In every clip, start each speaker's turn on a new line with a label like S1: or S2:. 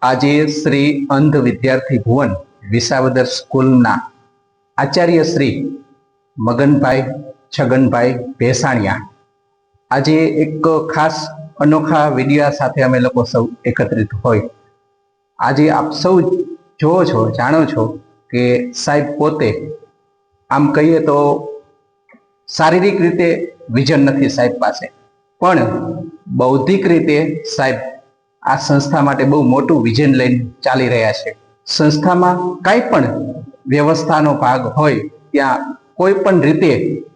S1: આજે શ્રી અંધ વિદ્યાર્થી ભુવન વિસાવદર સ્કૂલના આચાર્ય શ્રી મગનભાઈ છગનભાઈ ભેસાણિયા આજે એક ખાસ અનોખા વિડિયા સાથે અમે લોકો સૌ એકત્રિત હોય. આજે આપ સૌ જોવો છો, જાણો છો કે સાહેબ પોતે આમ કહીએ તો શારીરિક રીતે વિઝન નથી સાહેબ પાસે, પણ બૌદ્ધિક રીતે સાહેબ આ સંસ્થા માટે બહુ મોટું વિઝન લઈને ચાલી રહ્યા છે. સંસ્થામાં કાંઈ પણ વ્યવસ્થાનો ભાગ હોય ત્યાં કોઈ પણ રીતે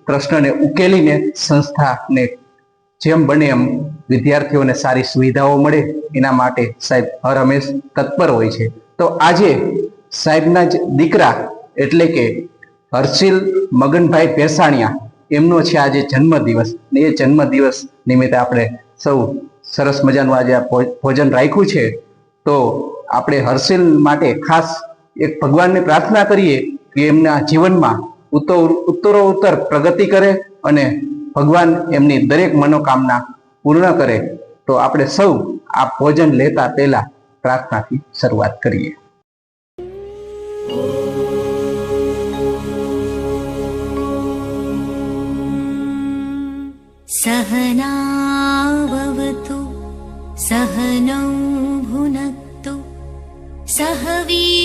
S1: પ્રશ્નને ઉકેલીને સંસ્થાને જેમ બને એમ વિદ્યાર્થીઓને સારી સુવિધાઓ મળે એના માટે સાહેબ હર હંમેશ તત્પર હોય છે. તો આજે સાહેબના જ દીકરા એટલે કે હર્ષિલ મગનભાઈ ભેસાણિયા એમનો છે આજે જન્મદિવસ. એ જન્મદિવસ નિમિત્તે આપણે સૌ સરસ મજાનું આજે ભોજન રાખ્યું છે. તો આપણે હર્ષિલ માટે ખાસ એક ભગવાનને પ્રાર્થના કરીએ કે એમના જીવનમાં ઉત્તરોત્તર પ્રગતિ કરે અને ભગવાન એમની દરેક મનોકામના પૂર્ણ કરે. તો આપણે સૌ આ ભોજન લેતા પહેલા પ્રાર્થનાથી શરૂઆત કરીએ.
S2: सहनाववतु सहनौ भुनक्तु सह वीर्यं